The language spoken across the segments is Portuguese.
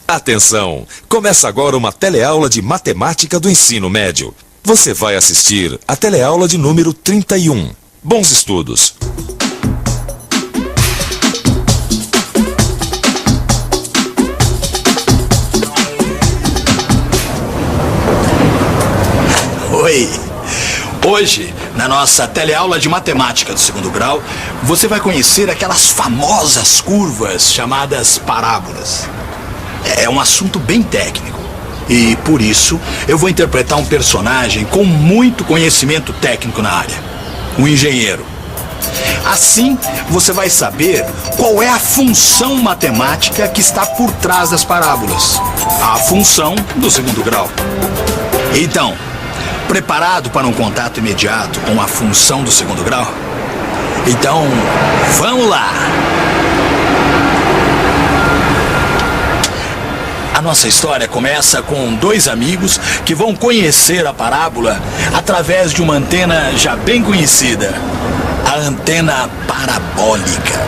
Atenção! Começa agora uma teleaula de matemática do ensino médio. Você vai assistir a teleaula de número 31. Bons estudos! Oi! Hoje, na nossa teleaula de matemática do segundo grau, você vai conhecer aquelas famosas curvas chamadas parábolas. É um assunto bem técnico e, por isso, eu vou interpretar um personagem com muito conhecimento técnico na área, um engenheiro. Assim, você vai saber qual é a função matemática que está por trás das parábolas, a função do segundo grau. Então, preparado para um contato imediato com a função do segundo grau? Então, vamos lá! A nossa história começa com dois amigos que vão conhecer a parábola através de uma antena já bem conhecida, a antena parabólica.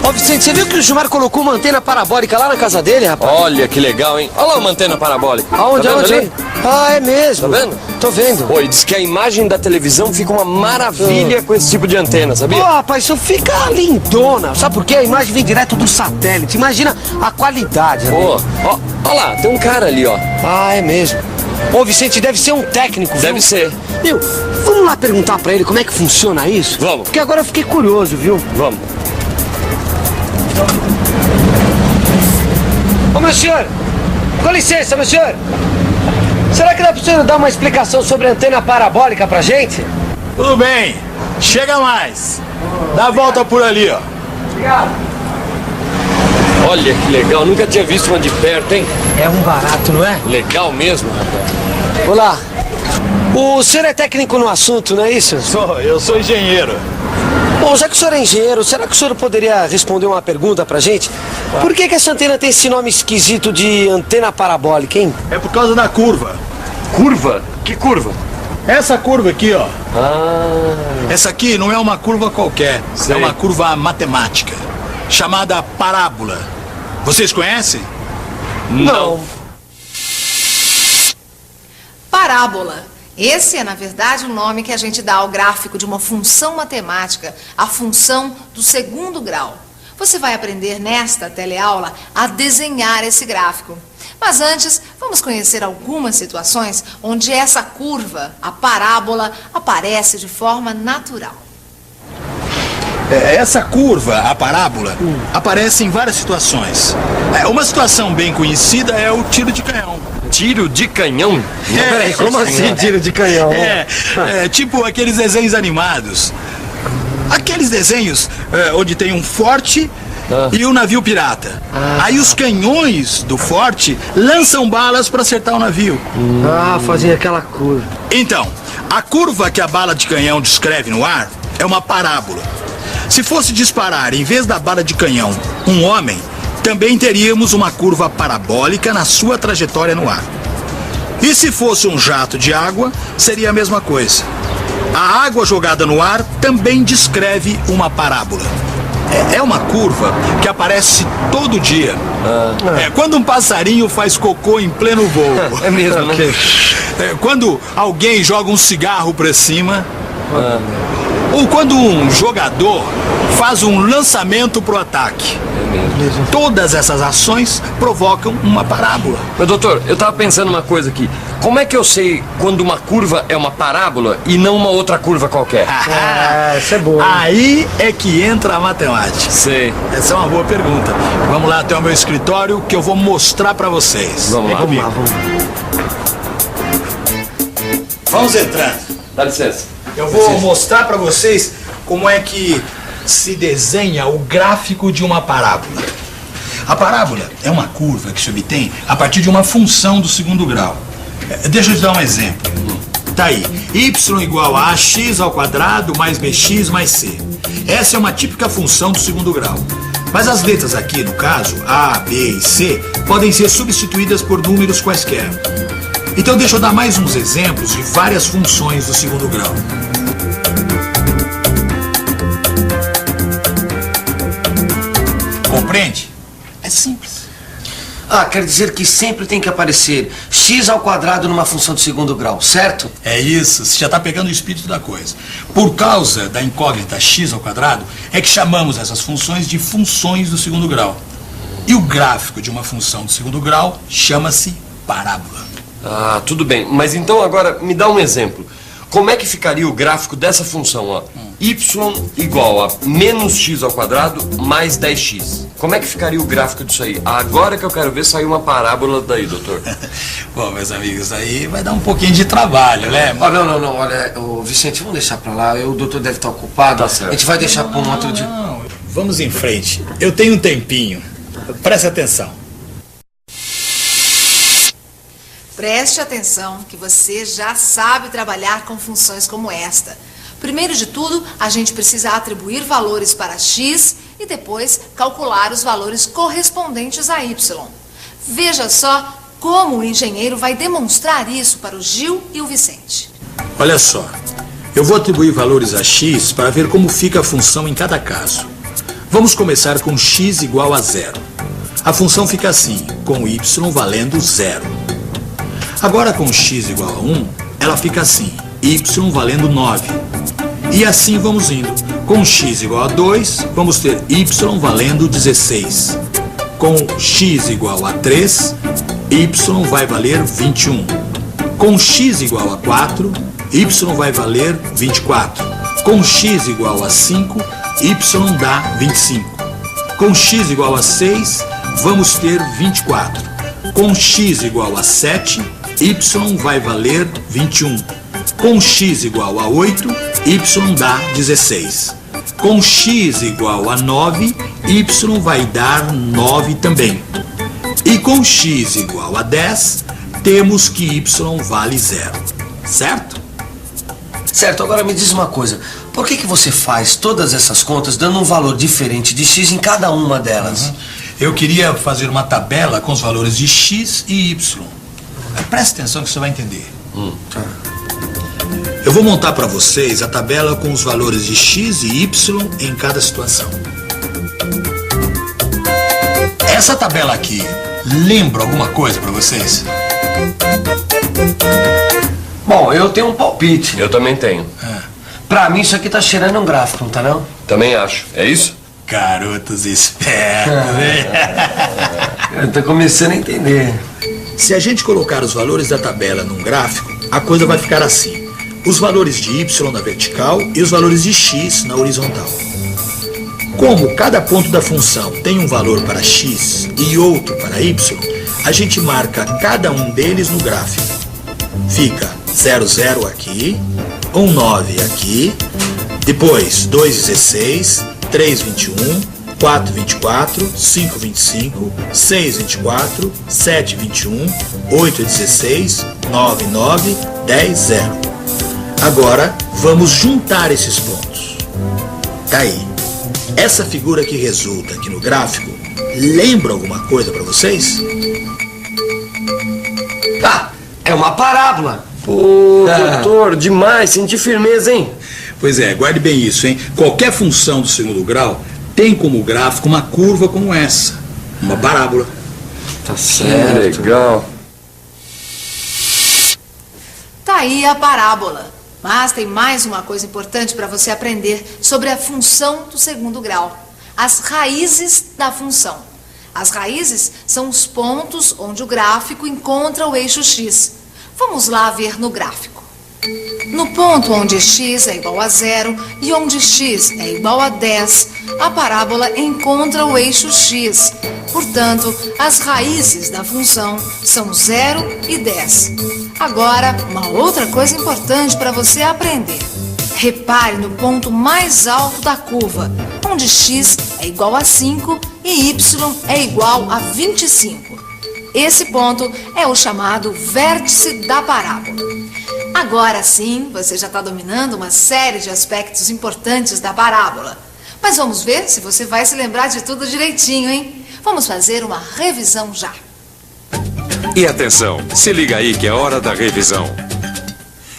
Ó, Vicente, você viu que o Gilmar colocou uma antena parabólica lá na casa dele, rapaz? Olha que legal, hein? Olha lá uma antena parabólica. Aonde? Tá vendo Aonde? ali? Ah, é mesmo. Tá vendo? Tô vendo. Oi, diz que a imagem da televisão fica uma maravilha com esse tipo de antena, sabia? Pô, rapaz, isso fica lindona. Sabe por quê? A imagem vem direto do satélite. Imagina a qualidade, né? Pô, ó lá, tem um cara ali, ó. Ah, é mesmo. Ô, Vicente, deve ser um técnico, viu? Deve ser. Viu? Vamos lá perguntar pra ele como é que funciona isso? Vamos. Porque agora eu fiquei curioso, viu? Vamos. Ô, meu senhor! Com licença, meu senhor! Será que dá pro senhor dar uma explicação sobre a antena parabólica pra gente? Tudo bem, chega mais. Dá a volta por ali, ó. Obrigado. Olha que legal, nunca tinha visto uma de perto, hein? É um barato, não é? Legal mesmo, rapaz. Olá. O senhor é técnico no assunto, não é isso? Eu sou engenheiro. Bom, já que o senhor é engenheiro, será que o senhor poderia responder uma pergunta pra gente? Por que essa antena tem esse nome esquisito de antena parabólica, hein? É por causa da curva. Curva? Que curva? Essa curva aqui, ó. Ah, Essa aqui não é uma curva qualquer. Sei. É uma curva matemática, chamada parábola. Vocês conhecem? não. Parábola. Esse é, na verdade, o nome que a gente dá ao gráfico de uma função matemática, a função do segundo grau. Você vai aprender nesta teleaula a desenhar esse gráfico. Mas antes, vamos conhecer algumas situações onde essa curva, a parábola, aparece de forma natural. Essa curva, a parábola, aparece em várias situações. Uma situação bem conhecida é o tiro de canhão. Tiro de canhão? Peraí, como assim tiro de canhão? Tipo aqueles desenhos animados. Aqueles desenhos onde tem um forte e um navio pirata. Aí os canhões do forte lançam balas para acertar o navio. Ah, fazia aquela curva. Então, a curva que a bala de canhão descreve no ar é uma parábola. Se fosse disparar, em vez da bala de canhão, um homem, também teríamos uma curva parabólica na sua trajetória no ar. E se fosse um jato de água, seria a mesma coisa. A água jogada no ar também descreve uma parábola. É uma curva que aparece todo dia. Quando um passarinho faz cocô em pleno voo. É mesmo, né? Quando alguém joga um cigarro pra cima. Ou quando um jogador faz um lançamento pro ataque. Todas essas ações provocam uma parábola. Mas, doutor, eu tava pensando uma coisa aqui. Como é que eu sei quando uma curva é uma parábola e não uma outra curva qualquer? Isso é boa. Aí é que entra a matemática. Sei. Essa é uma boa pergunta. Vamos lá até o meu escritório que eu vou mostrar pra vocês. Vamos lá. Vem comigo. Vamos entrando. Dá licença. Eu vou mostrar pra vocês como é que se desenha o gráfico de uma parábola. A parábola é uma curva que se obtém a partir de uma função do segundo grau. Deixa eu te dar um exemplo. Tá aí, y igual a ax ao quadrado mais bx mais c. Essa é uma típica função do segundo grau. Mas as letras aqui, no caso, A, B e C, podem ser substituídas por números quaisquer. Então deixa eu dar mais uns exemplos de várias funções do segundo grau. Compreende? É simples. Ah, quer dizer que sempre tem que aparecer x ao quadrado numa função de segundo grau, certo? É isso, você já está pegando o espírito da coisa. Por causa da incógnita x ao quadrado, é que chamamos essas funções de funções do segundo grau. E o gráfico de uma função de segundo grau chama-se parábola. Ah, tudo bem. Mas então agora me dá um exemplo. Como é que ficaria o gráfico dessa função, ó? Y igual a menos x ao quadrado mais 10x. Como é que ficaria o gráfico disso aí? Agora que eu quero ver sair uma parábola daí, doutor. Bom, meus amigos, aí vai dar um pouquinho de trabalho, né? Ah, não, olha, ô, Vicente, vamos deixar pra lá, o doutor deve estar ocupado. Tá certo. A gente vai deixar pra um outro dia. Não, vamos em frente. Eu tenho um tempinho. Presta atenção. Preste atenção que você já sabe trabalhar com funções como esta. Primeiro de tudo, a gente precisa atribuir valores para x e depois calcular os valores correspondentes a y. Veja só como o engenheiro vai demonstrar isso para o Gil e o Vicente. Olha só, eu vou atribuir valores a x para ver como fica a função em cada caso. Vamos começar com x igual a 0. A função fica assim, com y valendo 0. Agora com x igual a 1, ela fica assim, y valendo 9. E assim vamos indo. Com x igual a 2, vamos ter y valendo 16. Com x igual a 3, y vai valer 21. Com x igual a 4, y vai valer 24. Com x igual a 5, y dá 25. Com x igual a 6, vamos ter 24. Com x igual a 7, y vai valer 21. Com x igual a 8, y dá 16. Com x igual a 9, y vai dar 9 também. E com x igual a 10, temos que y vale 0. Certo? Certo, agora me diz uma coisa. Por que você faz todas essas contas dando um valor diferente de x em cada uma delas? Eu queria fazer uma tabela com os valores de x e y. Presta atenção que você vai entender. Tá. Eu vou montar para vocês a tabela com os valores de x e y em cada situação. Essa tabela aqui lembra alguma coisa para vocês? Bom, eu tenho um palpite. Eu também tenho. Pra mim isso aqui tá cheirando um gráfico, não tá não? Também acho. É isso? Garotos espertos, hein? Eu tô começando a entender. Se a gente colocar os valores da tabela num gráfico, a coisa vai ficar assim. Os valores de y na vertical e os valores de x na horizontal. Como cada ponto da função tem um valor para x e outro para y, a gente marca cada um deles no gráfico. Fica 0, 0 aqui, 1, 9 aqui, depois 2, 16, 3, 21, 4, 24, 5, 25, 6, 24, 7, 21, 8, 16, 9, 9, 10, 0. Agora, vamos juntar esses pontos. Tá aí. Essa figura que resulta aqui no gráfico, lembra alguma coisa para vocês? Ah, é uma parábola. Pô, doutor, demais. Senti firmeza, hein? Pois é, guarde bem isso, hein? Qualquer função do segundo grau tem como gráfico uma curva como essa, uma parábola. Tá certo. Legal. Tá aí a parábola. Mas tem mais uma coisa importante para você aprender sobre a função do segundo grau. As raízes da função. As raízes são os pontos onde o gráfico encontra o eixo x. Vamos lá ver no gráfico. No ponto onde x é igual a 0 e onde x é igual a 10, a parábola encontra o eixo x. Portanto, as raízes da função são 0 e 10. Agora, uma outra coisa importante para você aprender. Repare no ponto mais alto da curva, onde x é igual a 5 e y é igual a 25. Esse ponto é o chamado vértice da parábola. Agora sim, você já está dominando uma série de aspectos importantes da parábola. Mas vamos ver se você vai se lembrar de tudo direitinho, hein? Vamos fazer uma revisão já. E atenção, se liga aí que é hora da revisão.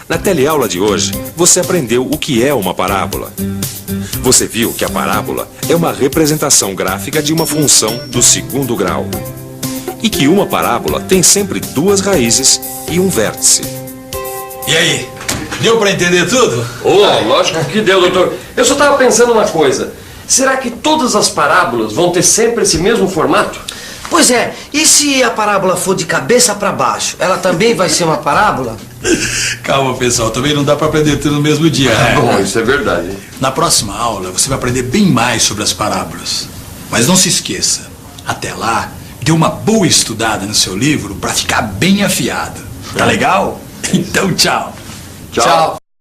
Na teleaula de hoje, você aprendeu o que é uma parábola. Você viu que a parábola é uma representação gráfica de uma função do segundo grau. E que uma parábola tem sempre duas raízes e um vértice. E aí? Deu pra entender tudo? Lógico que deu, doutor. Eu só estava pensando uma coisa. Será que todas as parábolas vão ter sempre esse mesmo formato? Pois é, e se a parábola for de cabeça para baixo, ela também vai ser uma parábola? Calma, pessoal, também não dá pra aprender tudo no mesmo dia, né? Bom, isso é verdade. Na próxima aula, você vai aprender bem mais sobre as parábolas. Mas não se esqueça, até lá, dê uma boa estudada no seu livro pra ficar bem afiado. Tá legal? Então, tchau. Tchau.